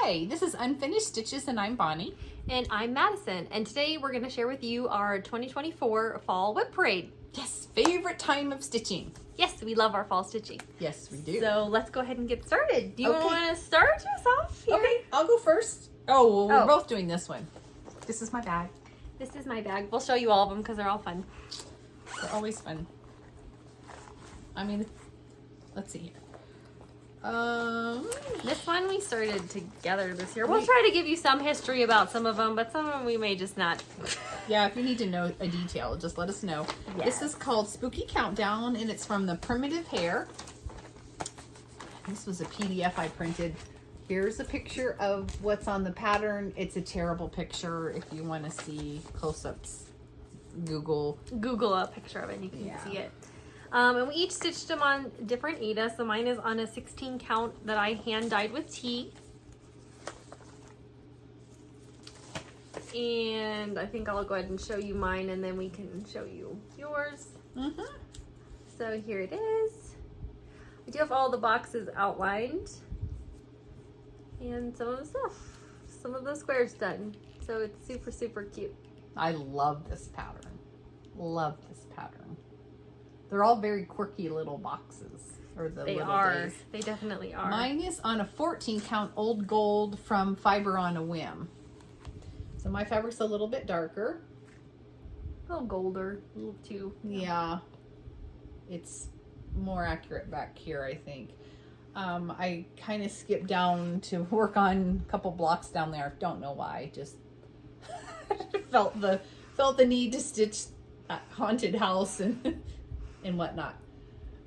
Hi, this is Unfinished Stitches and I'm Bonnie. And I'm Madison, and today we're going to share with you our 2024 Fall WIP Parade. Yes, favorite time of stitching. Yes, we love our fall stitching. Yes, we do. So let's go ahead and get started. Do you want to start us off here? Okay, I'll go first. Oh, well, we're Oh. both doing this one. This is my bag. This is my bag. We'll show you all of them because they're all fun. They're always fun. I mean, let's see here. This one we started together this year. We'll try to give you some history about some of them, but some of them we may just not. Yeah, if you need to know a detail, just let us know. Yes. This is called Spooky Countdown, and it's from the Primitive Hair. This was a PDF I printed. Here's a picture of what's on the pattern. It's a terrible picture. If you want to see close-ups, Google Google a picture of it and you can Yeah. see it. And we each stitched them on different Aida. So mine is on a 16 count that I hand dyed with tea. And I think I'll go ahead and show you mine and then we can show you yours. Mm-hmm. So here it is. We do have all the boxes outlined. And some of the stuff. Some of the squares done. So it's super, super cute. I love this pattern. Love this pattern. They're all very quirky little boxes. Or the They little are. days. They definitely are. Mine is on a 14 count old gold from Fiber on a Whim. So my fabric's a little bit darker. A little golder, a little too. Yeah. It's more accurate back here, I think. I kind of skipped down to work on a couple blocks down there. Don't know why. Just felt the need to stitch a haunted house and and whatnot.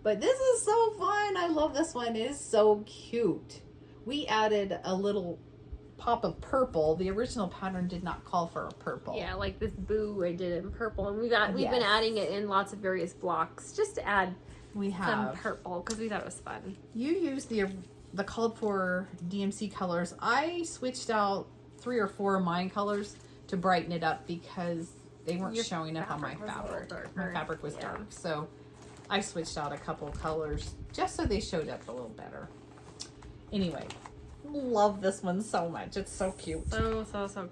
But this is so fun. I love this one. It is so cute. We added a little pop of purple. The original pattern did not call for a purple. Yeah, like this boo I did in purple, and we've been Yes. adding it in lots of various blocks just to add We some have. purple because we thought it was fun. You used the called for DMC colors. I switched out 3 or 4 of mine colors to brighten it up because they weren't Your showing up on my fabric was a little fabric. darker. My fabric was Yeah. dark, so I switched out a couple colors just so they showed up a little better. Anyway, love this one so much. It's so cute. So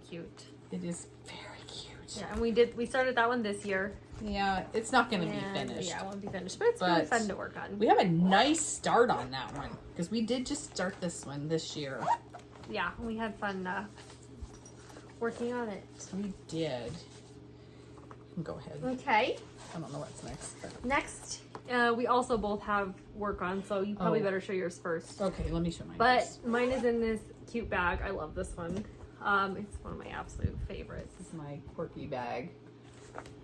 cute. It is very cute. Yeah, and we started that one this year. Yeah, it's not going to be And, finished. Yeah, it won't be finished, but it's really But fun to work on. We have a nice start on that one because we did just start this one this year. Yeah, we had fun working on it. We did. Go ahead. Okay. I don't know what's next. But... Next, we also both have work on, so you probably better show yours first. Okay, let me show mine. But first. mine is in this cute bag. I love this one. It's one of my absolute favorites. This is my quirky bag.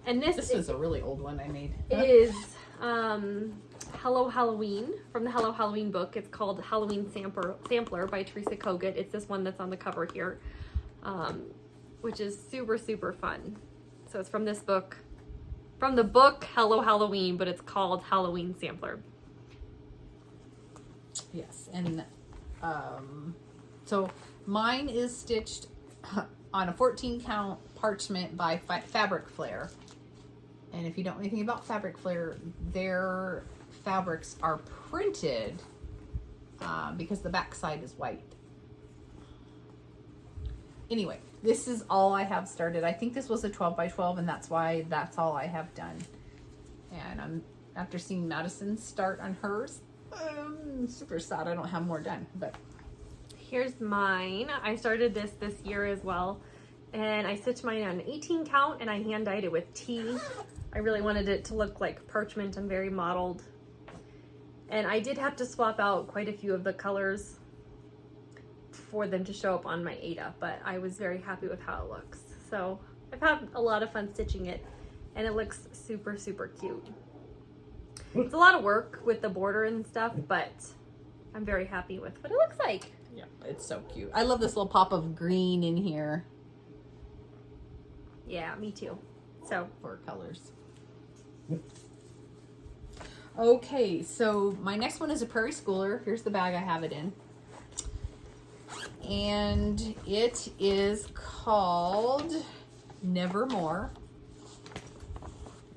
And This is a really old one I made. is Hello Halloween from the Hello Halloween book. It's called Halloween Sampler by Teresa Kogut. It's this one that's on the cover here, which is super, super fun. So it's from this book. From the book Hello Halloween, but it's called Halloween Sampler. Yes, and so mine is stitched on a 14 count parchment by Fabric Flare. And if you don't know anything about Fabric Flare, their fabrics are printed because the back side is white. Anyway, this is all I have started. I think this was a 12 by 12 and that's why that's all I have done. And I'm after seeing Madison start on hers, I'm super sad I don't have more done, but Here's mine. I started this year as well. And I stitched mine on an 18 count and I hand dyed it with tea. I really wanted it to look like parchment and very mottled. And I did have to swap out quite a few of the colors for them to show up on my Aida, but I was very happy with how it looks. So I've had a lot of fun stitching it and it looks super, super cute. It's a lot of work with the border and stuff, but I'm very happy with what it looks like. yeah, it's so cute. I love this little pop of green in here Yeah, me too. So for colors. Okay, so my next one is a Prairie Schooler. Here's the bag I have it in. And it is called Nevermore.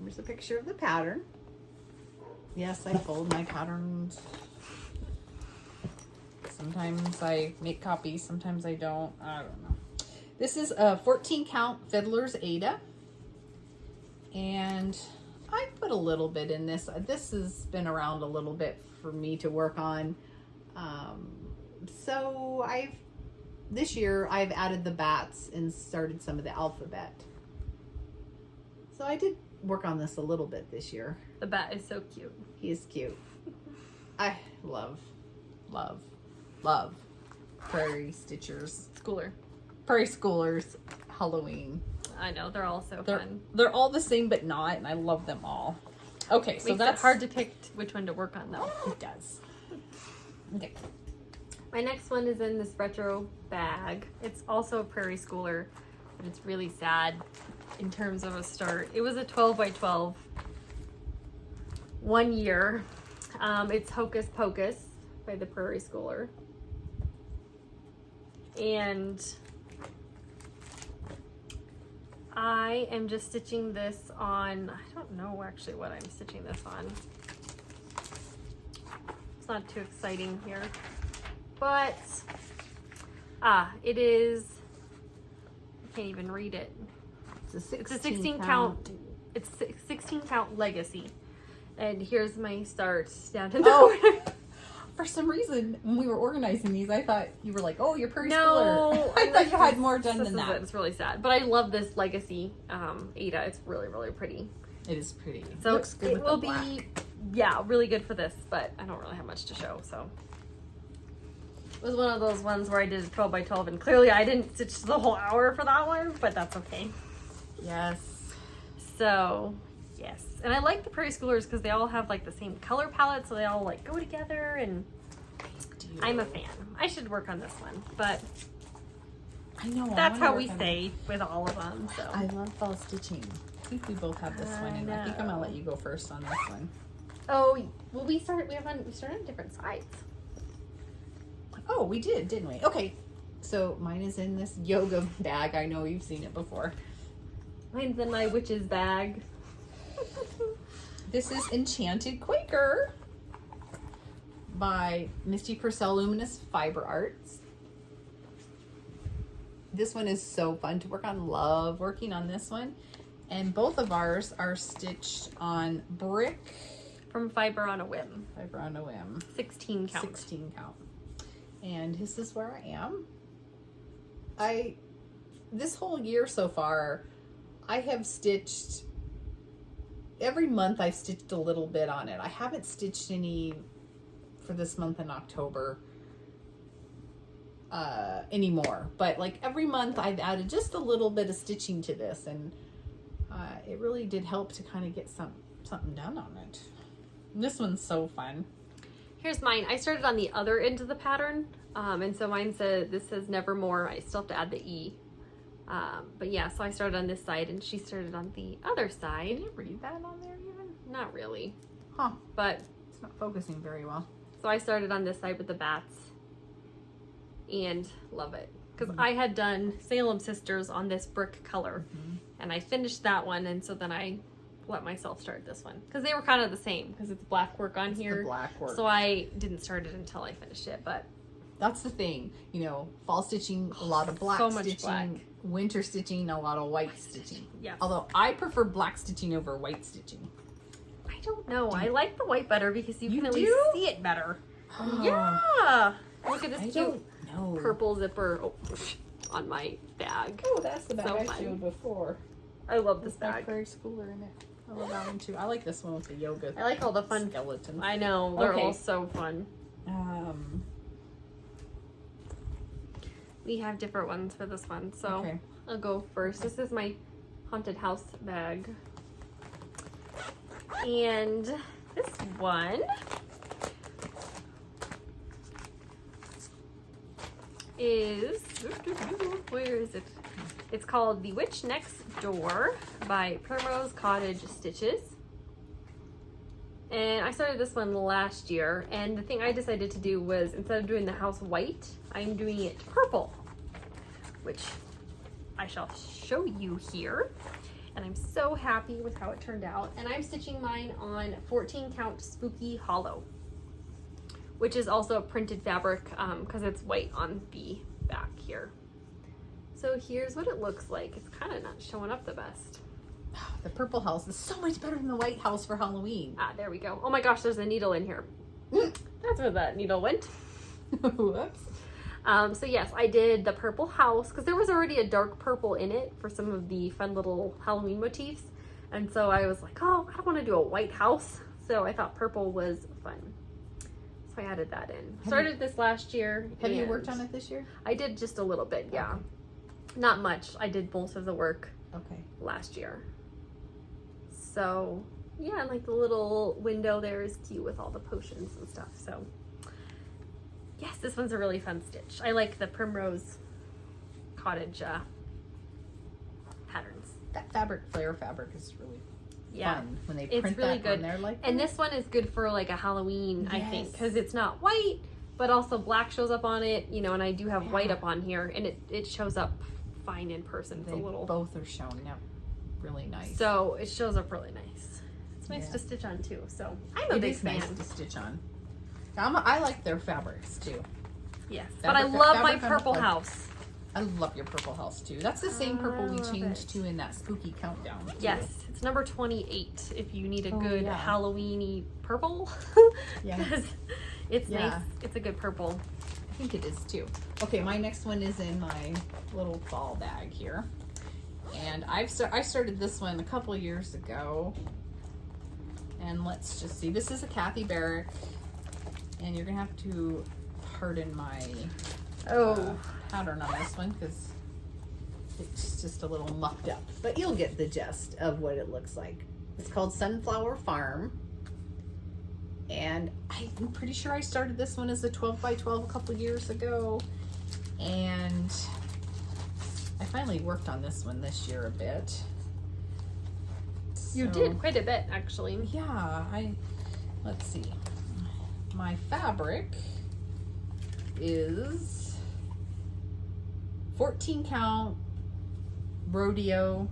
Here's a picture of the pattern. Yes, I fold my patterns. Sometimes I make copies, sometimes I don't. I don't know. This is a 14 count Fiddler's Ada. And I put a little bit in this. This has been around a little bit for me to work on. So this year I've added the bats and started some of the alphabet. So I did work on this a little bit this year. The bat is so cute. He is cute. I love Prairie Stitchers. Prairie Schoolers Halloween. I know, they're all so fun. They're all the same but not, and I love them all. Okay, so that's hard to pick which one to work on though. It does. Okay. My next one is in this retro bag. It's also a Prairie Schooler, but it's really sad in terms of a start. It was a 12 by 12 1 year. It's Hocus Pocus by the Prairie Schooler. And I am just stitching this on, I don't know actually what I'm stitching this on. It's not too exciting here. But, it is, I can't even read it. It's a 16 count. It's 16 count Legacy. And here's my start down in the corner. For some reason, when we were organizing these, I thought you were like, oh, you're Prairie No, Schooler. I thought you had more done than that. It's really sad. But I love this Legacy Ada. It's really, really pretty. It is pretty. So it looks good it with will the black. be, yeah, really good for this. But I don't really have much to show, so. It was one of those ones where I did a 12 by 12, and clearly I didn't stitch the whole hour for that one, but that's okay. Yes. So, yes. And I like the Prairie Schoolers because they all have like the same color palette, so they all like go together, and I'm a fan. I should work on this one, but I know. that's how we say with all of them. So I love fall stitching. I think we both have this one, and I think I'm gonna let you go first on this one. Oh, well, we started on different sides. Oh, we did, didn't we? Okay. So mine is in this yoga bag. I know you've seen it before. Mine's in my witch's bag. This is Enchanted Quaker by Misty Purcell Luminous Fiber Arts. This one is so fun to work on. Love working on this one. And both of ours are stitched on brick. From Fiber on a Whim. Fiber on a Whim. 16 count. 16 count. And this is where I am. This whole year so far, I have stitched, every month I've stitched a little bit on it. I haven't stitched any for this month in October anymore. But like every month I've added just a little bit of stitching to this, and it really did help to kind of get something done on it. And this one's so fun. Here's mine. I started on the other end of the pattern, and so mine this says Nevermore. I still have to add the E. But yeah, so I started on this side, and she started on the other side. Can you read that on there even? Not really. Huh. But it's not focusing very well. So I started on this side with the bats, and love it. Because I had done Salem Sisters on this brick color, and I finished that one, and so then I let myself start this one because they were kind of the same because it's black work on here. The black work. So I didn't start it until I finished it, but that's the thing, you know, fall stitching, a lot of black so much stitching, black. Winter stitching, a lot of white stitching. Yeah. Although I prefer black stitching over white stitching. I don't know. I like the white better because you can at least see it better. Oh. Yeah. Look at this cute No. purple zipper on my bag. Oh, that's the bag So I fun. showed before. I love this It's got bag. Prairie Schooler in it. I love that one too. I like this one with the yoga. I like all the fun skeletons. I know. They're Okay. all so fun. We have different ones for this one, so Okay. I'll go first. This is my haunted house bag. And this one is, where is it? It's called The Witch Next Door by Primrose Cottage Stitches. And I started this one last year, and the thing I decided to do was, instead of doing the house white, I'm doing it purple, which I shall show you here. And I'm so happy with how it turned out. And I'm stitching mine on 14 count Spooky Hollow, which is also a printed fabric because it's white on the back here. So here's what it looks like. It's kind of not showing up the best. The purple house is so much better than the white house for Halloween. Ah, there we go. Oh my gosh, there's a needle in here. That's where that needle went. Whoops. So yes, I did the purple house because there was already a dark purple in it for some of the fun little Halloween motifs. And so I was like, oh, I don't want to do a white house. So I thought purple was fun. So I added that in. Started this last year. Have you worked on it this year? I did just a little bit, yeah. Okay. Not much. I did most of the work Okay. last year. So yeah, and like the little window there is cute with all the potions and stuff. So yes, this one's a really fun stitch. I like the Primrose cottage patterns. That flare fabric is really fun when they print it's really that good. on there like and that. this one is good for like a Halloween, I think, Yes. because it's not white, but also black shows up on it, you know, and I do have white up on here, and it shows up fine in person. It's They a little both are shown. Yep. Really nice. so it shows up really nice. It's nice Yeah. to stitch on too. So I'm a It big is fan. nice to stitch on. I like their fabrics too. Yes, but I love my purple house. I love your purple house too. That's the same purple we love changed it. to in that spooky countdown. Too. Yes, it's number 28 if you need a Oh, good yeah. Halloween-y purple. Yeah. Because it's Yeah. nice. It's a good purple. I think it is too. Okay, my next one is in my little fall bag here. And I started this one a couple years ago. And let's just see. This is a Kathy Barrick. And you're going to have to pardon my pattern on this one because it's just a little mucked up. But you'll get the gist of what it looks like. It's called Sunflower Farm. And I'm pretty sure I started this one as a 12 by 12 a couple years ago. And I finally worked on this one this year a bit. You did quite a bit, actually. Yeah, let's see. My fabric is 14 count rodeo,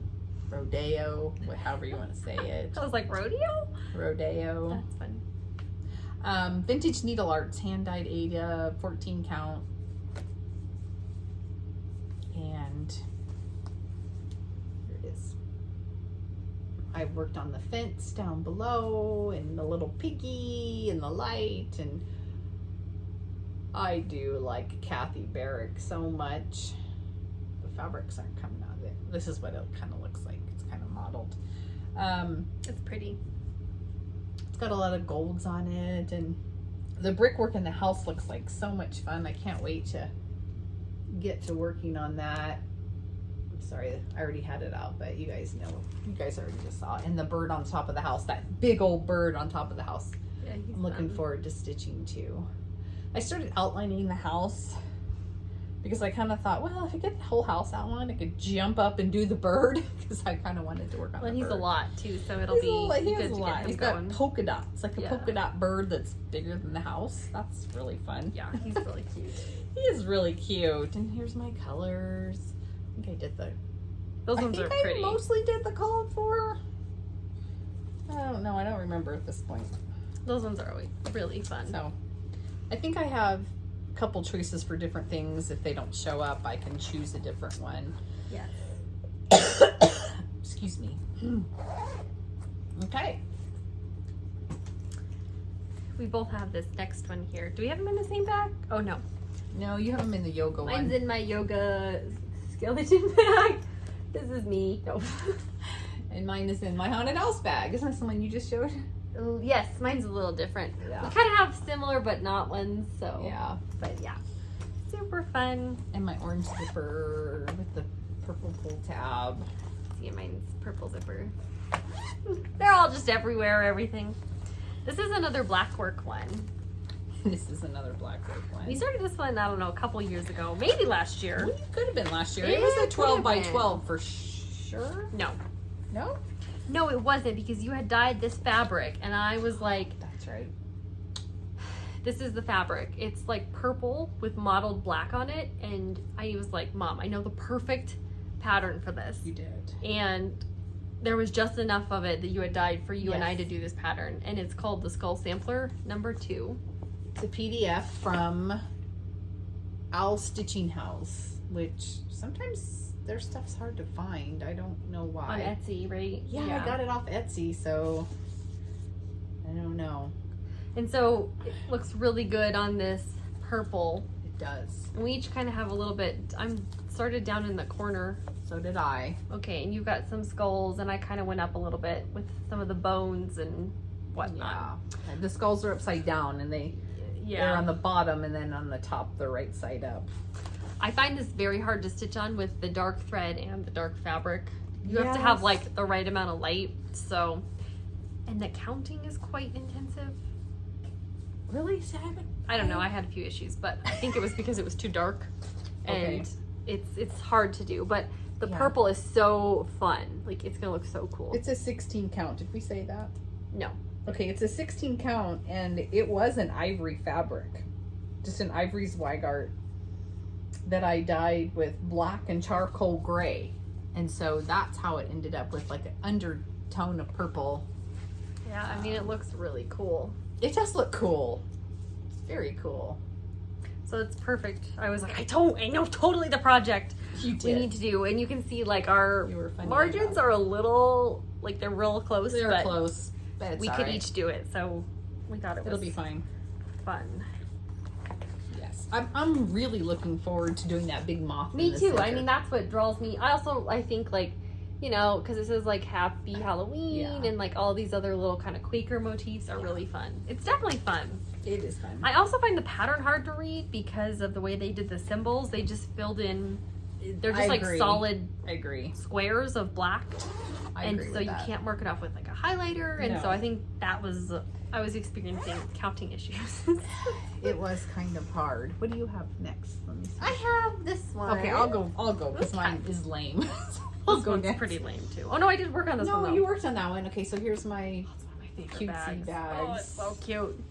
however you want to say it. I was like, rodeo? Rodeo. That's fun. Vintage Needle Arts, hand dyed Ada, 14 count. And here it is. I worked on the fence down below and the little piggy and the light, and I do like Kathy Barrick so much. The fabrics aren't coming out of it. This is what it kind of looks like. It's kind of modeled. It's pretty. It's got a lot of golds on it, and the brickwork in the house looks like so much fun. I can't wait to get to working on that. I'm sorry, I already had it out, but you guys know. You guys already just saw it. And the bird on top of the house, that big old bird on top of the house. Yeah, I'm looking forward to stitching too. I started outlining the house because I kind of thought, well, if I get the whole house outlined, I could jump up and do the bird because I kind of wanted to work on the bird. He's a lot too, so it'll He be has good a to lot. get him He's got going. polka dots. It's like a Yeah. polka dot bird that's bigger than the house. That's really fun. Yeah, he's really cute. He is really cute. And here's my colors. I think I did Those ones are pretty. I mostly did the called for. I don't know. I don't remember at this point. Those ones are always really fun. So I think I have a couple choices for different things. If they don't show up, I can choose a different one. Yes. Excuse me. Okay. We both have this next one here. Do we have them in the same bag? Oh no. No, you have them in the yoga Mine's one. in my yoga skeleton bag. This is me. No. And mine is in my haunted house bag. Isn't that the one you just showed? Oh, yes, mine's a little different. Yeah. We kind of have similar but not ones, so. Yeah. But yeah. Super fun. And my orange zipper with the purple pull tab. See, mine's purple zipper. They're all just everywhere, everything. This is another black work one. This is another black work one. We started this one, I don't know, a couple years ago. Maybe last year. Well, it could have been last year. It It was a could 12 have by been. 12 for sure. No. No? No, it wasn't because you had dyed this fabric and I was like, That's right. this is the fabric. It's like purple with mottled black on it. And I was like, Mom, I know the perfect pattern for this. You did. And there was just enough of it that you had dyed for you and Yes. I to do this pattern. And it's called the Skull Sampler number 2. It's a PDF from Owl's Stitching House, which sometimes their stuff's hard to find. I don't know why. On Etsy, right? Yeah, I got it off Etsy, so I don't know. And so it looks really good on this purple. It does. And we each kind of have a little bit. I'm started down in the corner. So did I. Okay, and you've got some skulls, and I kind of went up a little bit with some of the bones and whatnot. Yeah. The skulls are upside down, and they're on the bottom, and then on the top, the right side up. I find this very hard to stitch on with the dark thread and the dark fabric. You have to have like the right amount of light. So, and the counting is quite intensive. Really? I don't know. I had a few issues, but I think it was because it was too dark, and it's hard to do. But the purple is so fun. Like, it's gonna look so cool. It's a 16 count. Did we say that? No. Okay, it's a 16 count, and it was an ivory fabric, just an ivory Zweigart that I dyed with black and charcoal gray, and so that's how it ended up with like an undertone of purple. Yeah, I mean, it looks really cool. It does look cool. It's very cool. So it's perfect. I was like, I know totally the project You did. we need to do, and you can see like our You were funny margins about are a little like they're real close. They're but close. But it's we all could right. each do it, so we thought it was It'll be fine. fun. Yes, I'm really looking forward to doing that big moth. Me in the too. center. I mean, that's what draws me. I think like, you know, because it says like Happy Halloween and like all these other little kind of Quaker motifs are really fun. It's definitely fun. It is fun. I also find the pattern hard to read because of the way they did the symbols. They just filled in. They're just like solid I agree. squares of black. I And agree so with you that. can't mark it off with like a highlighter, and so I think that was I was experiencing counting issues. It was kind of hard. What do you have next? Let me see. I have this one. Okay, I'll go because mine is lame. I'll This go one's next. pretty lame too. Oh no, I did work on this one No, though. you worked on that one. Okay, so here's my It's one of my favorite cutesy bags. Oh, it's so cute.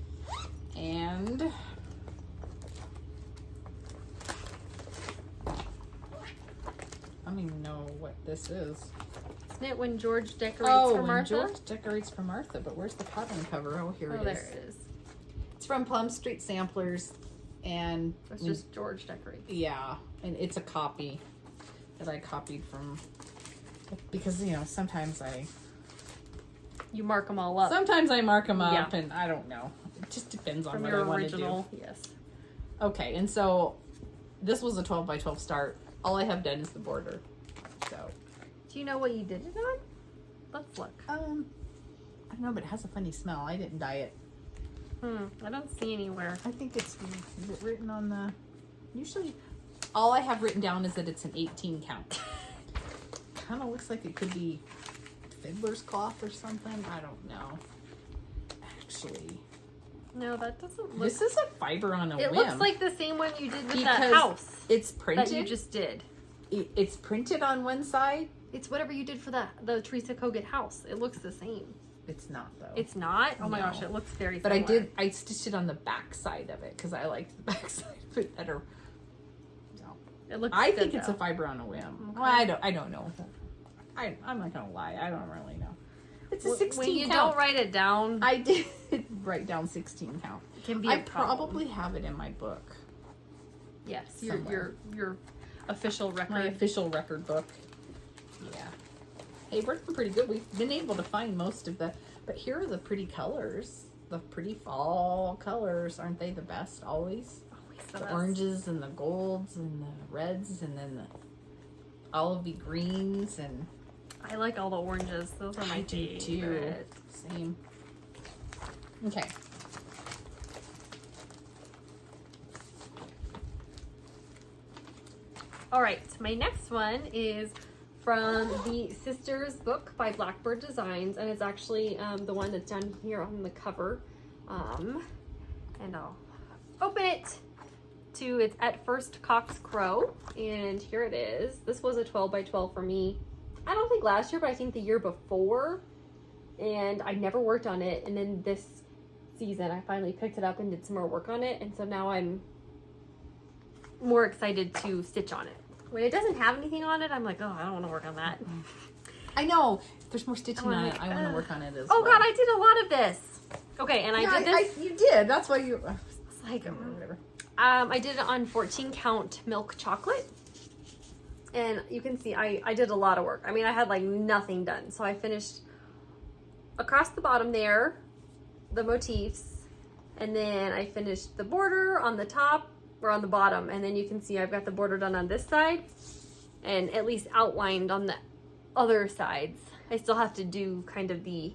And I don't even know what this is. Isn't it when George decorates for when Martha? George decorates for Martha, but where's the pattern cover? Oh, here it is. There it is. It's from Plum Street Samplers, and It's just George decorates. yeah, and it's a copy that I copied from because sometimes You mark them all up I mark them up, Yeah. and I don't know. It just depends on from what your I want to do. original. Yes. Okay, and so this was a 12 by 12 start. All I have done is the border. So Do you know what you did it on? Let's look. I don't know, but it has a funny smell. I didn't dye it. I don't see anywhere. I think is it written on the. Usually, all I have written down is that it's an 18 count. Kind of looks like it could be fiddler's cloth or something. I don't know. Actually, No, that doesn't look. this is a fiber on a It whim. looks like the same one you did with that Because house it's printed. that you just did. It's printed on one side. It's whatever you did for the Teresa Kogut house. It looks the same. It's not though. It's not? Oh my No. gosh, it looks very But similar. I stitched it on the back side of it because I liked the back side of it better. So It looks I good, think it's though. a fiber on a whim. Okay. Well, I don't know. I'm not gonna lie. I don't really know. It's a 16 When you count. don't write it down, I did write down 16 count. it can be I a problem. probably have it in my book. Yes, somewhere. your official record. My official record book. Yeah. Hey, we're doing pretty good. We've been able to find most of the, but here are the pretty colors. The pretty fall colors. Aren't they the best always? Always The best. oranges and the golds and the reds and then the olivey greens and I like all the oranges. Those are my I do too. favorite. Same. Okay. All right, my next one is from the Sisters book by Blackbird Designs, and it's actually the one that's down here on the cover. And I'll open it to its At First Cock's Crow, and here it is. This was a 12 by 12 for me. I don't think last year, but I think the year before, and I never worked on it. And then this season, I finally picked it up and did some more work on it, and so now I'm more excited to stitch on it. When it doesn't have anything on it, I'm like, oh, I don't want to work on that. I know. If there's more stitching I'm on like, it, I want to work on it as Oh well. God, I did a lot of this. Okay, and I did this. You did. That's why you. like, or whatever. I did it on 14 count milk chocolate. And you can see I did a lot of work. I mean, I had like nothing done. So I finished across the bottom there, the motifs, and then I finished the border on the top or on the bottom. And then you can see I've got the border done on this side and at least outlined on the other sides. I still have to do kind of the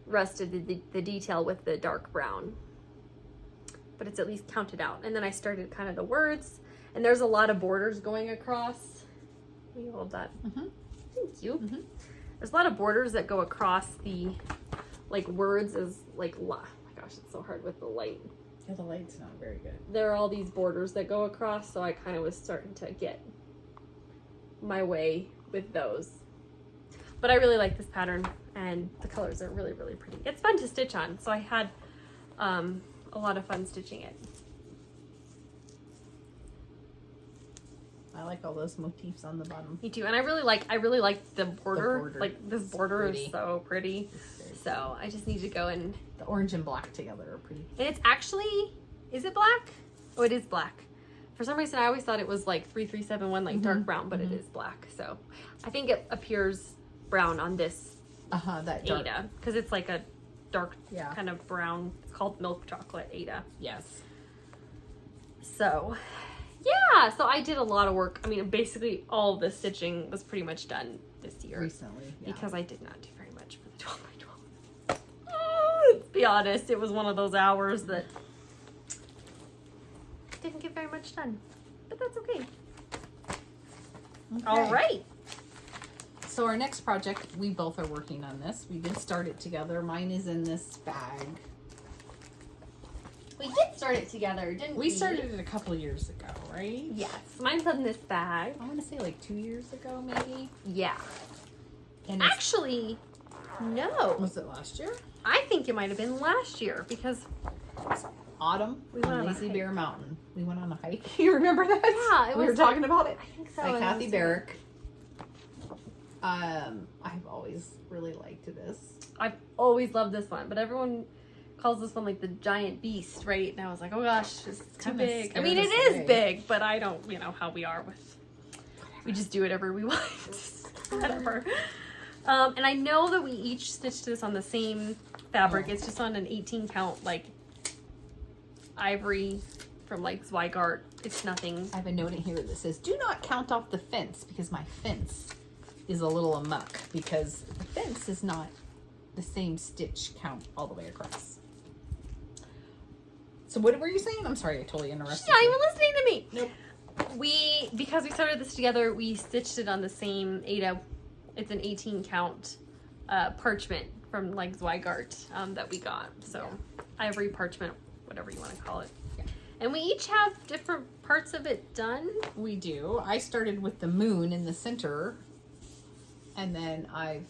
rest of the detail with the dark brown, but it's at least counted out. And then I started kind of the words, and there's a lot of borders going across. Will you hold that? Mm-hmm. Thank you. Mm-hmm. There's a lot of borders that go across the like words as like, oh my gosh, it's so hard with the light. Yeah, the light's not very good. There are all these borders that go across, so I kind of was starting to get my way with those. But I really like this pattern, and the colors are really, really pretty. It's fun to stitch on, so I had a lot of fun stitching it. I like all those motifs on the bottom. Me too, and I really like the border. Like this border is so pretty. So I just need to go and the orange and black together are pretty. And it's actually, is it black? Oh, it is black. For some reason, I always thought it was like 3371, like dark brown, but it is black. So I think it appears brown on this That dark. Ada, because it's like a dark Yeah. kind of brown. It's called milk chocolate Ada. Yes. So yeah, so I did a lot of work. I mean, basically all the stitching was pretty much done this year. Recently, yeah. Because I did not do very much for the 12 by 12. Let's be honest, it was one of those hours that didn't get very much done. But that's okay. All right. So our next project, we both are working on this. We did start it together. Mine is in this bag. We did start it together, didn't we? We started it a couple years ago, right? Yes. Mine's in this bag. I want to say like 2 years ago, maybe. Yeah. And actually, no. Was it last year? I think it might have been last year because Autumn. We went on a Lazy hike. Bear Mountain. We went on a hike. You remember that? Yeah, it we was were talking about it. I think so. By Kathy Barrick. I've always really liked this. I've always loved this one, but everyone calls this one like the giant beast, right? And I was like, oh gosh, it's too Kinda big. I scared mean, it us is away. big, but I don't, how we are with, we just do whatever we want. Whatever. And I know that we each stitched this on the same fabric. It's just on an 18 count, like ivory from like Zweigart. It's nothing. I have a note in here that says, do not count off the fence, because my fence is a little amuck, because the fence is not the same stitch count all the way across. So what were you saying? I'm sorry, I totally interrupted. She's not even listening to me. Nope. Because we started this together, we stitched it on the same Ada. It's an 18 count parchment from like Zweigart that we got. So ivory parchment, whatever you want to call it. Yeah. And we each have different parts of it done. We do. I started with the moon in the center, and then I've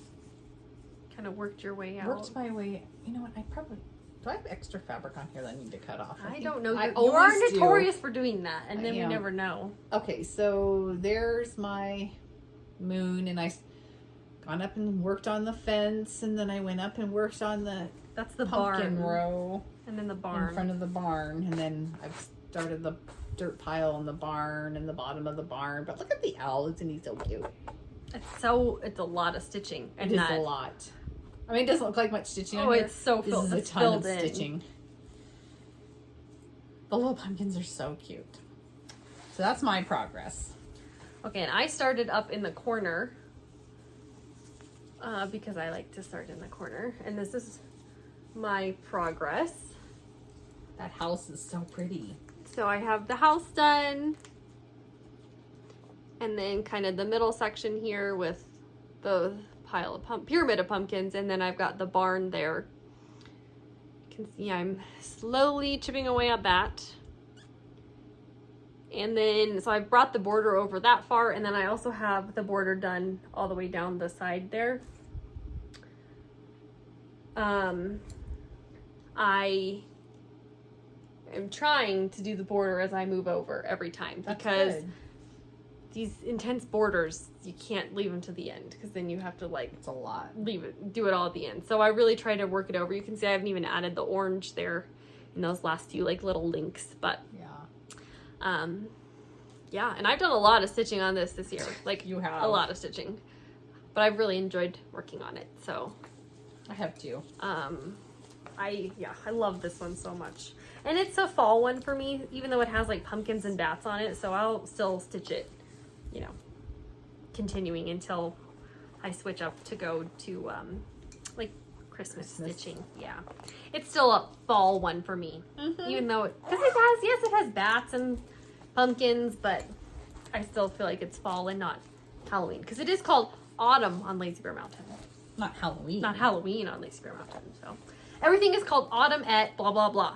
Kind of worked your way out. worked my way. You know what? Do I have extra fabric on here that I need to cut off? I think don't know. I You are always do. notorious for doing that, and I then we am. never know. Okay, so there's my moon, and I gone up and worked on the fence, and then I went up and worked on the That's the pumpkin barn. row And then the in barn. front of the barn, and then I've started the dirt pile in the barn and the bottom of the barn. But look at the owl! Isn't he so cute? It's a lot of stitching. And It is not, a lot. I mean, it doesn't look like much stitching. Oh, on here. it's so This filled. is a It's ton filled of in. stitching. The little pumpkins are so cute. So that's my progress. Okay, and I started up in the corner because I like to start in the corner. And this is my progress. That house is so pretty. So I have the house done. And then kind of the middle section here with the pile of pyramid of pumpkins. And then I've got the barn there. You can see I'm slowly chipping away at that. And then, so I brought the border over that far, and then I also have the border done all the way down the side there. I am trying to do the border as I move over every time, That's because good. these intense borders, you can't leave them to the end, because then you have to like It's a lot. do it all at the end. So I really try to work it over. You can see I haven't even added the orange there in those last few like little links. But Yeah. yeah, and I've done a lot of stitching on this year. Like You have. a lot of stitching, but I've really enjoyed working on it. So I have too. I love this one so much, and it's a fall one for me, even though it has like pumpkins and bats on it. So I'll still stitch it, you know, continuing until I switch up to go to like Christmas stitching. Yeah, it's still a fall one for me, even though because it has bats and pumpkins, but I still feel like it's fall and not Halloween, because it is called autumn on Lazy Bear Mountain, Not Halloween. not Halloween on Lazy Bear Mountain. So everything is called autumn at blah blah blah.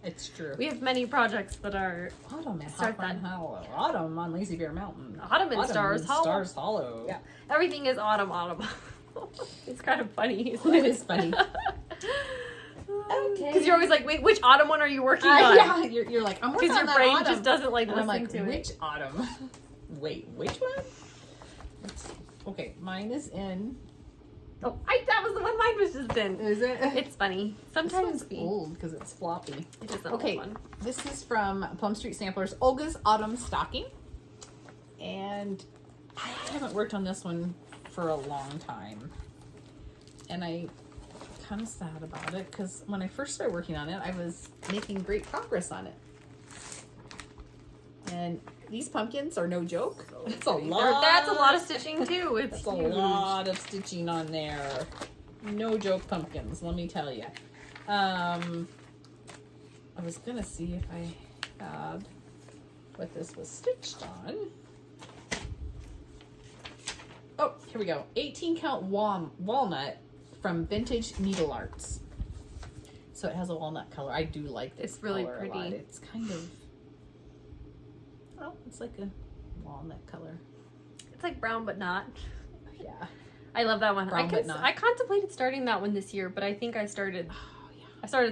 It's true. We have many projects that are Autumn at Start Hawthorne that. Hollow. Autumn on Lazy Bear Mountain. Autumn in Stars Hollow. Stars Hollow. Yeah, everything is autumn. It's kind of funny. It is funny. Okay. Because you're always like, wait, which autumn one are you working on? Yeah, you're like, I'm working Because on your that brain autumn. just doesn't like And listen I'm like, to it. which autumn? Wait, which one? Okay, mine is in. Oh, that was the one mine was just in. Is it? It's funny. This Sometimes one's old because it's floppy. it is an Okay, old one. this is from Plum Street Samplers, Olga's Autumn Stocking. And I haven't worked on this one for a long time. And I kind of sad about it because when I first started working on it, I was making great progress on it. And these pumpkins are no joke. It's a lot. That's a lot of stitching too. It's That's a huge. lot of stitching on there. No joke pumpkins, let me tell you. I was gonna see if I had what this was stitched on. Oh, here we go. 18 count walnut from Vintage Needle Arts. So it has a walnut color. I do like this. It's really color a lot. pretty. It's kind of, oh, it's like a walnut color. It's like brown, but not. Yeah. I love that one. Brown, but not. I contemplated starting that one this year, but I think I started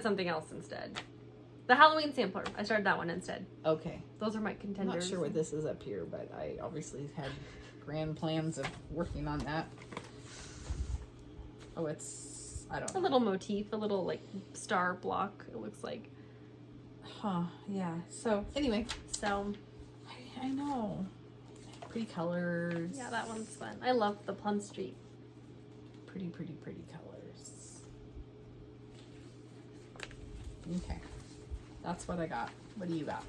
something else instead. The Halloween sampler. I started that one instead. Okay. Those are my I'm contenders. not sure what this is up here, but I obviously had grand plans of working on that. Oh, it's, I don't A know. little motif, a little like star block, it looks like. Huh, yeah. So, anyway. So, I know. Pretty colors. yeah, that one's fun. I love the Plum Street. Pretty colors. Okay. That's what I got. What do you got?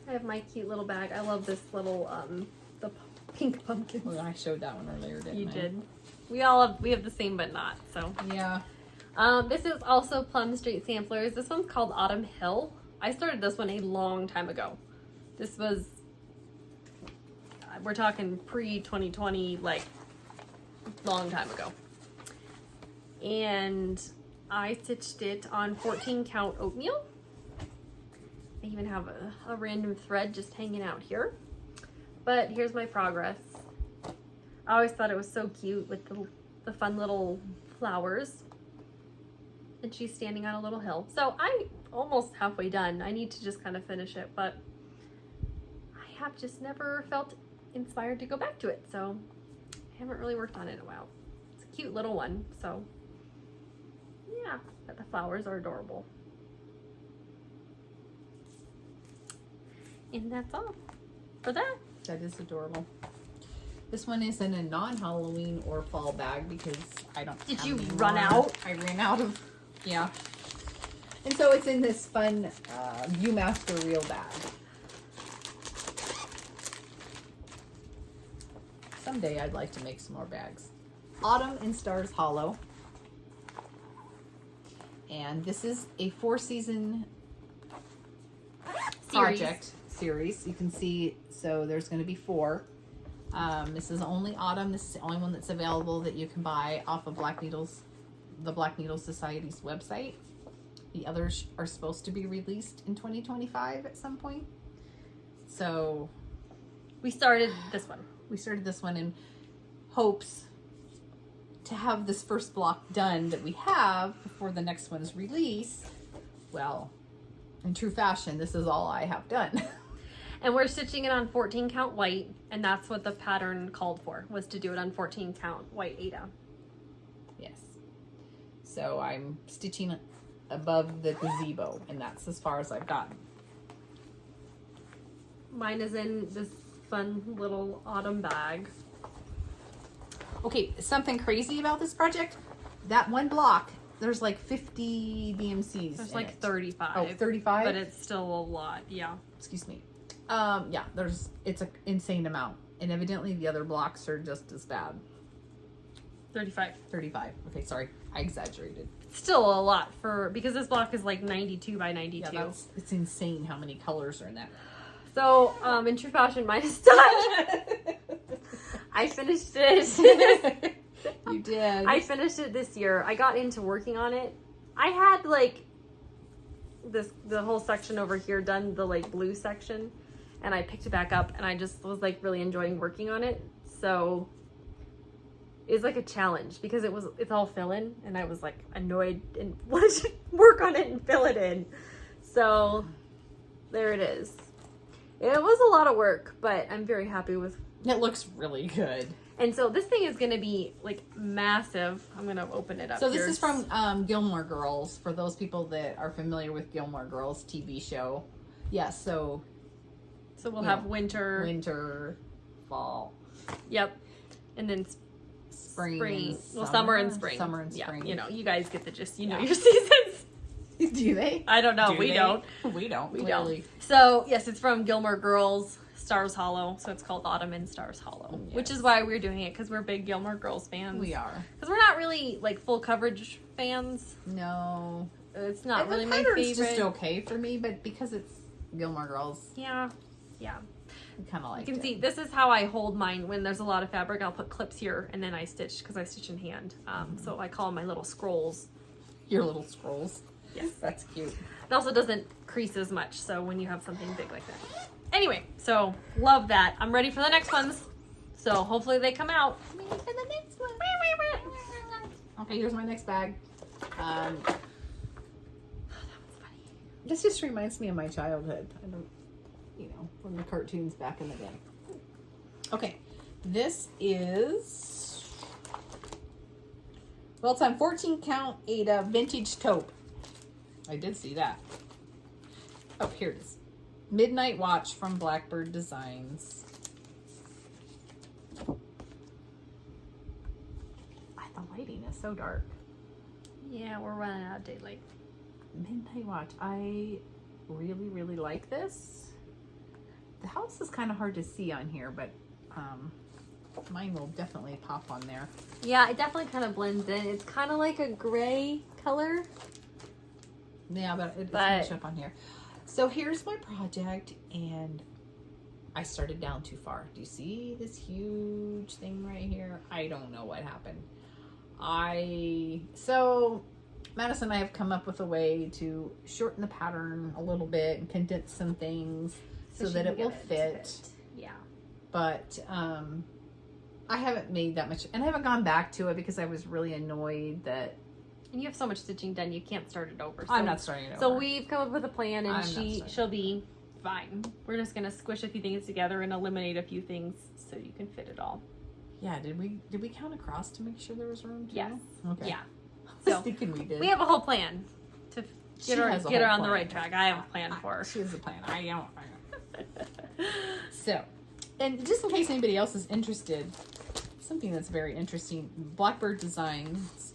I have my cute little bag. I love this little, the pink pumpkin. Well, I showed that one earlier, didn't I? You did. We have the same, but not, so. Yeah. This is also Plum Street Samplers. This one's called Autumn Hill. I started this one a long time ago. This was, we're talking pre-2020, like, long time ago. And I stitched it on 14 count oatmeal. I even have a random thread just hanging out here. But here's my progress. I always thought it was so cute with the fun little flowers. And she's standing on a little hill. So I'm almost halfway done. I need to just kind of finish it, but I have just never felt inspired to go back to it. So I haven't really worked on it in a while. It's a cute little one, so yeah, but the flowers are adorable. And that's all for that. That is adorable. This one is in a non-Halloween or fall bag because I don't Did have you any run more. out? I ran out of, yeah. And so it's in this fun Viewmaster reel bag. Someday I'd like to make some more bags. Autumn in Stars Hollow. And this is a 4-season project series. You can see, so there's going to be 4. This is only autumn. This is the only one that's available that you can buy off of the Black Needle Society's website. The others are supposed to be released in 2025 at some point. So We started this one. we started this one in hopes to have this first block done that we have before the next one's release. Well, in true fashion, this is all I have done. And we're stitching it on 14 count white, and that's what the pattern called for, was to do it on 14 count white Ada. Yes. So I'm stitching above the gazebo, and that's as far as I've gotten. Mine is in this fun little autumn bag. Okay, something crazy about this project, that one block, there's like 50 DMCs. There's in like it. 35. Oh, 35? But it's still a lot, yeah. Excuse me. Yeah, it's an insane amount. And evidently the other blocks are just as bad. 35. 35. Okay, sorry. I exaggerated. Still a lot because this block is like 92 by 92. Yeah, it's insane how many colors are in that. So, in true fashion, mine is done. I finished it. You did. I finished it this year. I got into working on it. I had like the whole section over here done, the like blue section, and I picked it back up, and I just was like really enjoying working on it. So it's like a challenge because it's all fill in, and I was like annoyed and wanted to work on it and fill it in. So there it is. It was a lot of work, but I'm very happy with. It looks really good. And so this thing is going to be like massive. I'm going to open it up. So this is from Gilmore Girls, for those people that are familiar with Gilmore Girls TV show. Yeah, so we'll have winter, fall. Yep. And then spring. Well, summer and spring. Summer and spring. Yeah, you know, you guys get the gist. You know your seasons. Do they? I don't know. We don't. We don't. We clearly. don't. So, yes, it's from Gilmore Girls, Stars Hollow. So it's called Autumn in Stars Hollow, Yes. which is why we're doing it, because we're big Gilmore Girls fans. We are. Because we're not really like full coverage fans. No. It's not really the my pattern's favorite. just okay for me, but because it's Gilmore Girls, Yeah. I kind of like it. You can see, this is how I hold mine. When there's a lot of fabric, I'll put clips here, and then I stitch, because I stitch in hand. So I call them my little scrolls. Your little scrolls. Yes. That's cute. It also doesn't crease as much, so when you have something big like that. Anyway, so love that. I'm ready for the next ones. So hopefully they come out. Ready for the next one. Okay, here's my next bag. That one's funny. This just reminds me of my childhood. I don't, from the cartoons back in the day. Okay, this is, well, it's on 14 count Ada vintage taupe. I did see that. Oh, here it is. Midnight Watch from Blackbird Designs. The lighting is so dark. Yeah, we're running out of daylight. Midnight Watch. I really, really like this. The house is kind of hard to see on here, but mine will definitely pop on there. Yeah, it definitely kind of blends in. It's kind of like a gray color. Yeah, but it's going to show up on here. So here's my project, and I started down too far. Do you see this huge thing right here? I don't know what happened. So Madison and I have come up with a way to shorten the pattern a little bit and condense some things so that it will fit. Yeah. But I haven't made that much, and I haven't gone back to it because I was really annoyed that. And you have so much stitching done, you can't start it over. So, I'm not starting it over. So we've come up with a plan, and I'm she'll be fine. We're just gonna squish a few things together and eliminate a few things so you can fit it all. Yeah, did we count across to make sure there was room too? Yes. Okay. Yeah. I was So thinking we did. we have a whole plan to get her on plan. the right track. I have a plan for her. She has a plan. I don't. So, and just in case anybody else is interested, something that's very interesting, Blackbird Designs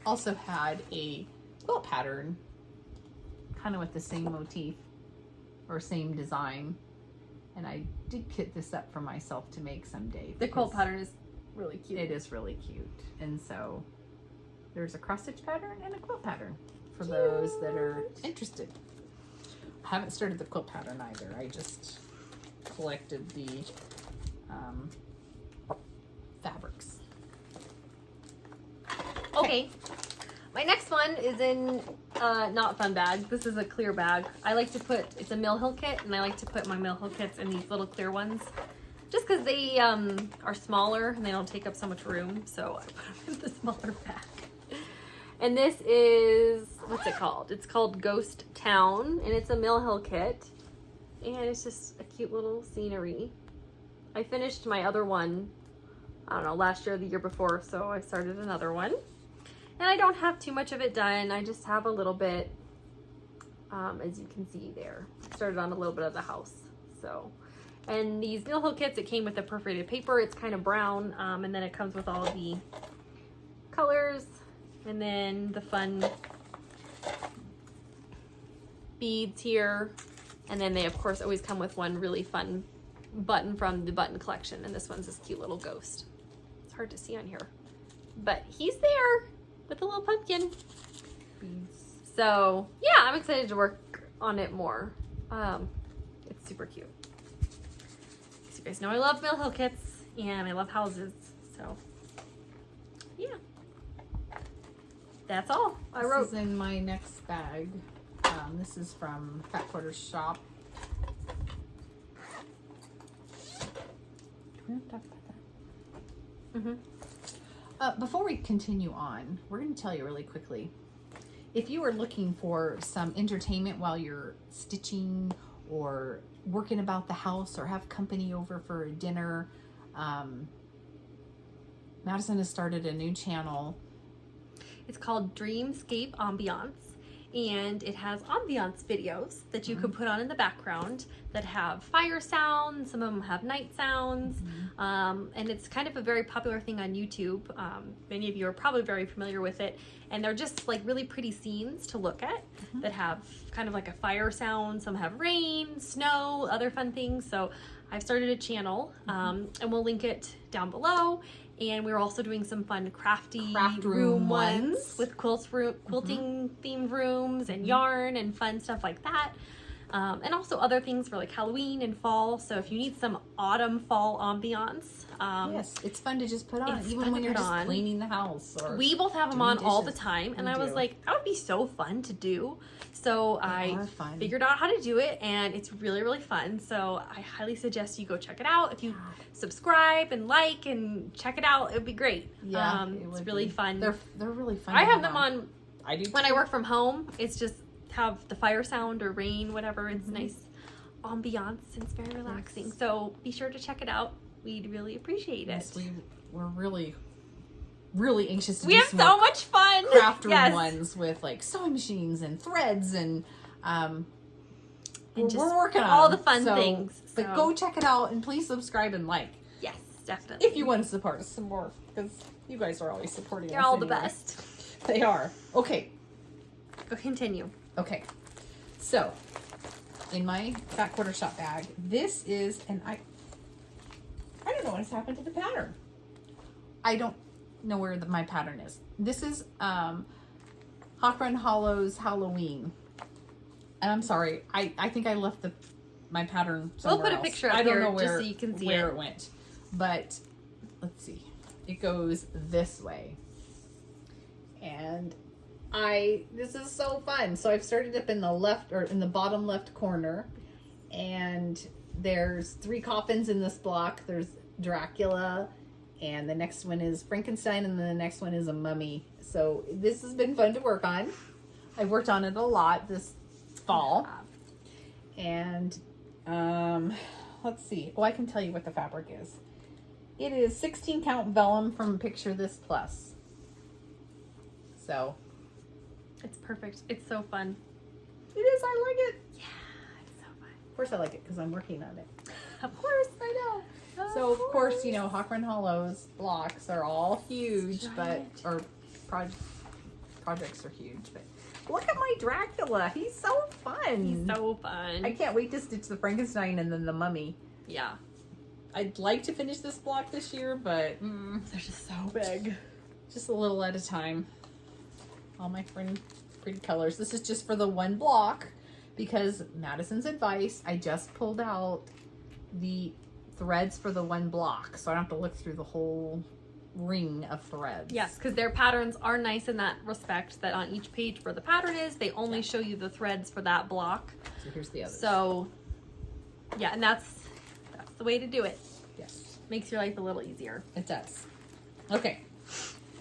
also had a quilt pattern kind of with the same motif or same design, and I did kit this up for myself to make someday. The quilt pattern is really cute. It is really cute, and so there's a cross stitch pattern and a quilt pattern for those that are interested. I haven't started the quilt pattern either. I just collected the fabrics. Okay. My next one is in not fun bag. This is a clear bag. I like to put, it's a Mill Hill kit, and I like to put my Mill Hill kits in these little clear ones. Just because they are smaller and they don't take up so much room. So I put them in the smaller bag. And this is, what's it called? It's called Ghost Town, and it's a Mill Hill kit. And it's just a cute little scenery. I finished my other one, I don't know, last year or the year before, so I started another one. And I don't have too much of it done. I just have a little bit, as you can see there. Started on a little bit of the house. So, and these meal hill kits, it came with the perforated paper. It's kind of brown, and then it comes with all the colors, and then the fun beads here. And then they, of course, always come with one really fun button from the button collection. And this one's this cute little ghost. It's hard to see on here, but he's there with a little pumpkin. So yeah, I'm excited to work on it more. It's super cute. So you guys know I love meal hill kits and I love houses. So yeah, that's all I wrote. This is in my next bag. This is from Fat Quarter's shop. We don't talk about that. Before we continue on, we're going to tell you really quickly. If you are looking for some entertainment while you're stitching or working about the house or have company over for a dinner, Madison has started a new channel. It's called Scape Ambience, and it has ambiance videos that you could put on in the background that have fire sounds. Some of them have night sounds, and it's kind of a very popular thing on YouTube. Many of you are probably very familiar with it, and they're just like really pretty scenes to look at that have kind of like a fire sound. Some have rain, snow, other fun things. So I've started a channel, and we'll link it down below. And we're also doing some fun crafty Craft room ones with quilting themed rooms and yarn and fun stuff like that. And also other things for like Halloween and fall. So if you need some autumn fall ambiance, yes, it's fun to just put on, even when you're just cleaning the house. Or we both have them on all the dishes. time, and I was like, that would be so fun to do. So I figured out how to do it, and it's really, really fun. So I highly suggest you go check it out. If you subscribe and like and check it out, it would be great. Yeah, it's really fun. They're really fun. I have them on. I do when I work from home. It's just have the fire sound or rain, whatever. It's nice ambiance. It's very relaxing. So be sure to check it out. We'd really appreciate it. Yes, we're really anxious to we do have some so more much fun craft room ones with like sewing machines and threads and just we're working on all the fun things. But go check it out and please subscribe and like. Yes, definitely. If you want to support us some more, because you guys are always supporting You're us. all the anyway. best. They are. Okay. Go continue. Okay. So, in my Fat Quarter Shop bag, this is, and I don't know what has happened to the pattern. I don't know where my pattern is. This is Hawk Run Hollow's Halloween. And I'm sorry, I think I left my pattern somewhere We'll put a else. picture up I don't here know where, just so you can see where it went. But let's see. It goes this way. And this is so fun. So I've started up in the left, or in the bottom left corner, and there's 3 coffins in this block. There's Dracula, and the next one is Frankenstein, and then the next one is a mummy. So this has been fun to work on. I've worked on it a lot this fall. And let's see. Oh, I can tell you what the fabric is. It is 16 count vellum from Picture This Plus. So it's perfect. It's so fun. it is. I like it. Yeah, it's so fun. Of course I like it because I'm working on it. Of course. I know. So of course, you know, Hawk Run Hollow's blocks are all huge, or projects are huge, but look at my Dracula. He's so fun. He's so fun. I can't wait to stitch the Frankenstein and then the mummy. Yeah. I'd like to finish this block this year, but they're just so big. Just a little at a time. All my pretty colors. This is just for the one block because Madison's advice, I just pulled out the threads for the one block, so I don't have to look through the whole ring of threads. Yes, because their patterns are nice in that respect, that on each page where the pattern is, they only show you the threads for that block. So here's the other. So yeah, and that's the way to do it. Yes. Makes your life a little easier. It does. Okay.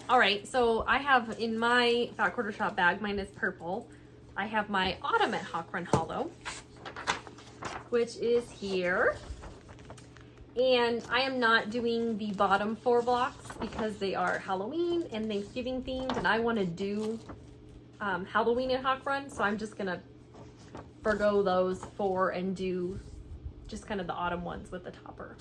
All right, so I have in my Fat Quarter Shop bag, mine is purple. I have my Autumn at Hawk Run Hollow, which is here. And I am not doing the bottom 4 blocks. because they are Halloween and Thanksgiving themed, and I want to do Halloween in Hawk Run, so I'm just gonna forgo those four and do just kind of the autumn ones with the topper.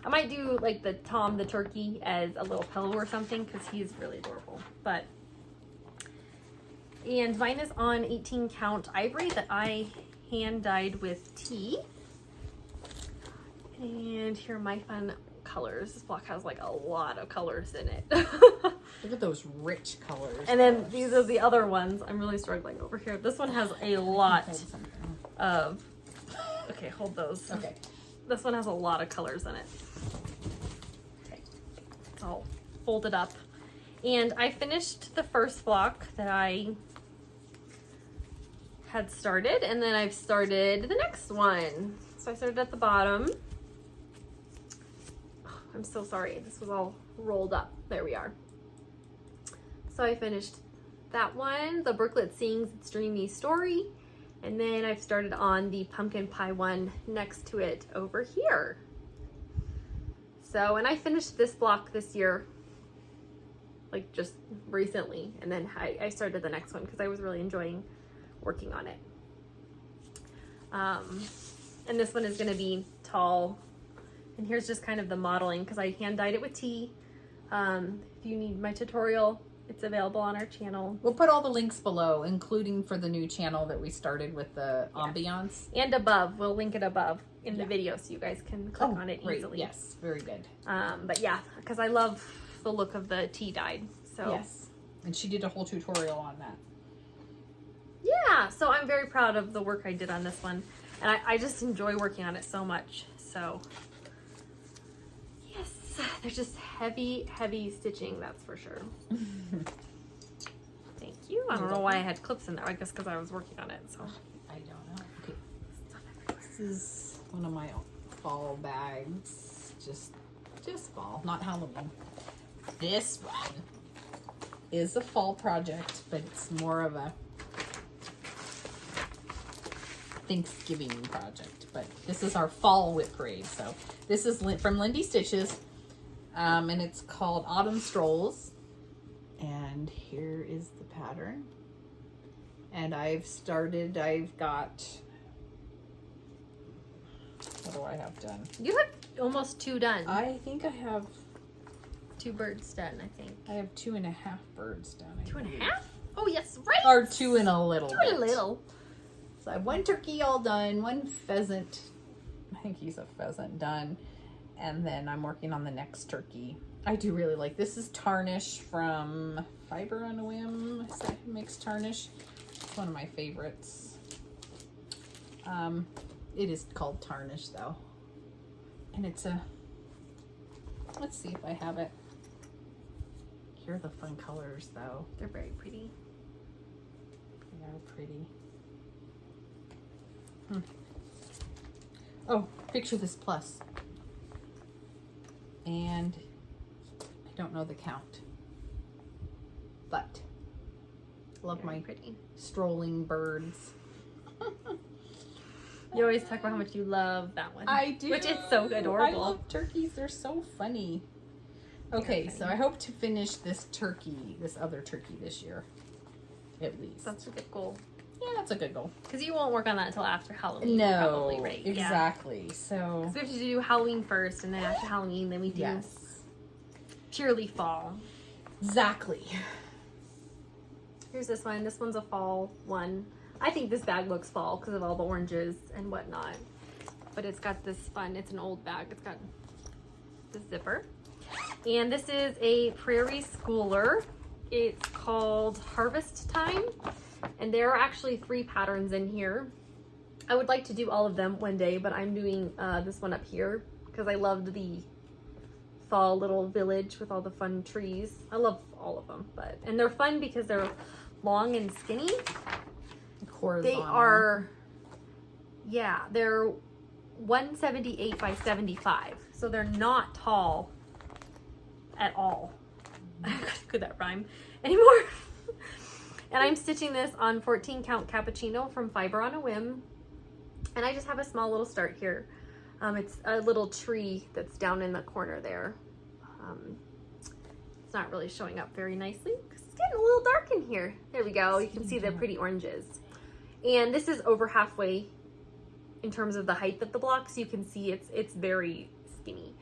I might do like the Tom the turkey as a little pillow or something because he's really adorable. And mine is on 18 count ivory that I hand dyed with tea. And here are my fun colors. This block has like a lot of colors in it. Look at those rich colors. And then these are the other ones. I'm really struggling over here. This one has a lot of, okay, hold those. Okay. This one has a lot of colors in it. Okay, it's all folded up. And I finished the first block that I had started, and then I've started the next one. So I started at the bottom. Oh, I'm so sorry, this was all rolled up. There we are. So I finished that one, the Brooklet Sings Its Dreamy Story. And then I've started on the pumpkin pie one next to it over here. So, and I finished this block this year, like just recently. And then I started the next one because I was really enjoying working on it. And this one is gonna be tall. And here's just kind of the modeling because I hand dyed it with tea. If you need my tutorial, it's available on our channel. We'll put all the links below, including for the new channel that we started with the Ambience. And above, we'll link it above in the video so you guys can click on it great. easily. Yes, very good. But yeah, because I love the look of the tea dyed. So yes, and she did a whole tutorial on that. Yeah, so I'm very proud of the work I did on this one. And I just enjoy working on it so much. So yes, there's just heavy, heavy stitching, that's for sure. Thank you. I don't know why I had clips in there. I guess because I was working on it. So I don't know. Okay. This is one of my fall bags. Just fall, not Halloween. This one is a fall project, but it's more of a Thanksgiving project. But this is our fall WIP Parade. So this is from Lindy Stitches, and it's called Autumn Strolls. And here is the pattern. And I've got, what do I have done? you have almost 2 done. I think I have 2 birds done, I think. I have 2.5 birds done. 2.5? Oh yes, right. Or 2 and a little. 2 and a little. So I have 1 turkey all done, 1 pheasant. I think he's a pheasant done. And then I'm working on the next turkey. I do really like this. Is Tarnish from Fiber on a Whim. Is that who makes Tarnish? It's one of my favorites. It is called Tarnish though. And it's a, let's see if I have it. Here are the fun colors though. They're very pretty. They are pretty. Oh, picture this plus. And I don't know the count, but love Very my pretty. strolling birds. You always talk about how much you love that one. I do. Which is so adorable. I love turkeys. They're so funny. Okay, so I hope to finish this other turkey this year, at least. That's a good goal. Yeah, that's a good goal. Because you won't work on that until after Halloween. No, probably, right? exactly. Yeah. So we have to do Halloween first, and then after Halloween, then we do purely fall. Exactly. Here's this one. This one's a fall one. I think this bag looks fall because of all the oranges and whatnot. But it's got this fun, it's an old bag. It's got this zipper. And this is a Prairie Schooler. It's called Harvest Time. And there are actually 3 patterns in here. I would like to do all of them one day, but I'm doing this one up here because I loved the fall little village with all the fun trees. I love all of them, and they're fun because they're long and skinny. They are, yeah, they're 178 by 75, so they're not tall at all. Could that rhyme anymore? And I'm stitching this on 14 count cappuccino from Fiber on a Whim. And I just have a small little start here. It's a little tree that's down in the corner there. not really showing up very nicely because it's getting a little dark in here. There we go. You can see the pretty oranges. And this is over halfway in terms of the height of the blocks. You can see it's very skinny.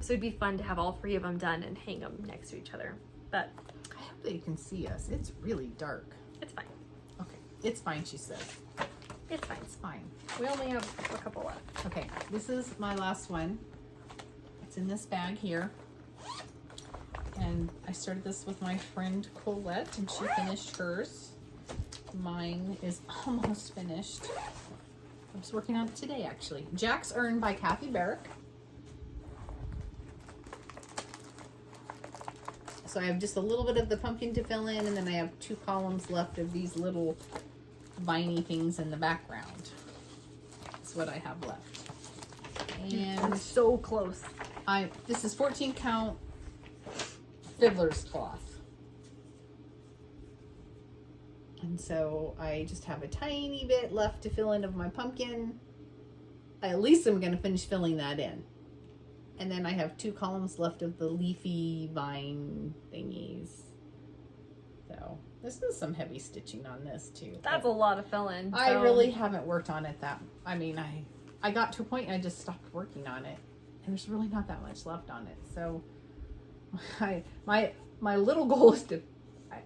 So it'd be fun to have all 3 of them done and hang them next to each other. But I hope that you can see us. It's really dark. it's fine. Okay, it's fine, she says. It's fine. It's fine. We only have a couple left. Okay, this is my last one. It's in this bag here. And I started this with my friend Colette, and she finished hers. Mine is almost finished. I'm just working on it today, actually. Jack's Earned by Kathy Barrick. So I have just a little bit of the pumpkin to fill in, and then I have 2 columns left of these little viney things in the background. That's what I have left. And I'm so close. this is 14 count fiddler's cloth. And so I just have a tiny bit left to fill in of my pumpkin. At least I'm going to finish filling that in. And then I have 2 columns left of the leafy vine thingies. So this is some heavy stitching on this too. That's a lot of fill-in. I really haven't worked on it I got to a point and I just stopped working on it. And there's really not that much left on it. So my little goal is to,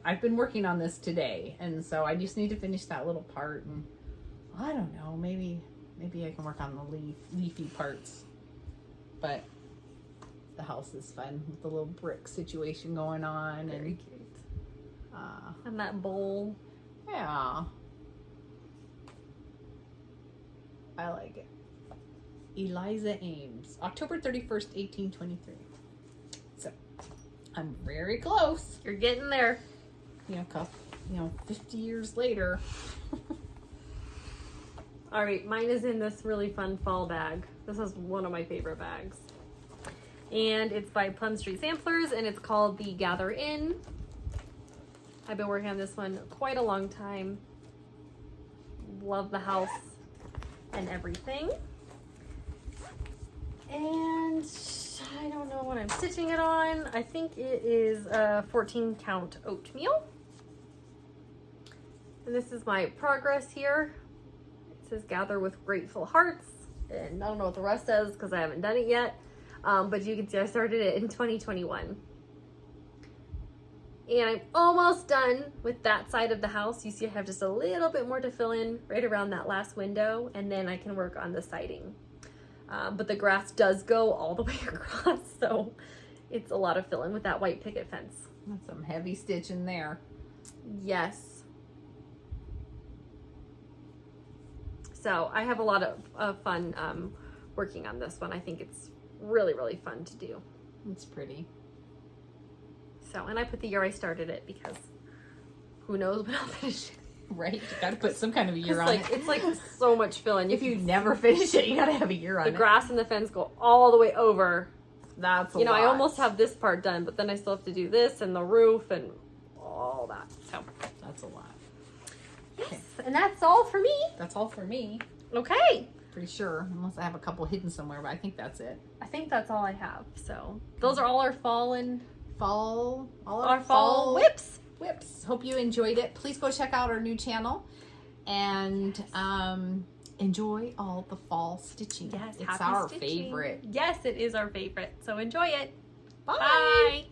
I've been working on this today. And so I just need to finish that little part. And I don't know, maybe I can work on the leafy parts. But the house is fun with the little brick situation going on. Very cute. And that bowl. Yeah. I like it. Eliza Ames, October 31st, 1823. So, I'm very close. You're getting there. 50 years later. All right, mine is in this really fun fall bag. This is one of my favorite bags. And it's by Plum Street Samplers, and it's called the Gather In. I've been working on this one quite a long time. Love the house and everything. And I don't know what I'm stitching it on. I think it is a 14 count oatmeal. And this is my progress here. It says Gather with Grateful Hearts. And I don't know what the rest says because I haven't done it yet. But you can see I started it in 2021. And I'm almost done with that side of the house. You see I have just a little bit more to fill in right around that last window. And then I can work on the siding. But the grass does go all the way across. So it's a lot of filling with that white picket fence. That's some heavy stitching there. Yes. So I have a lot of fun working on this one. I think it's really, really fun to do. It's pretty. So, and I put the year I started it because who knows when I'll finish it. Right? You gotta put some kind of a year on it. It's like so much filling. If you never finish it, you gotta have a year on it. The grass and the fence go all the way over. That's a lot. I almost have this part done, but then I still have to do this and the roof and all that. So that's a lot. yes, Okay. and that's all for me. That's all for me. Okay. Pretty sure, unless I have a couple hidden somewhere, but I think that's it. I think that's all I have. So those are all our fall and All our fall whips. Hope you enjoyed it. Please go check out our new channel and enjoy all the fall stitching. Yes, it's happy our stitching. favorite. Yes, it is our favorite. So enjoy it. Bye. Bye.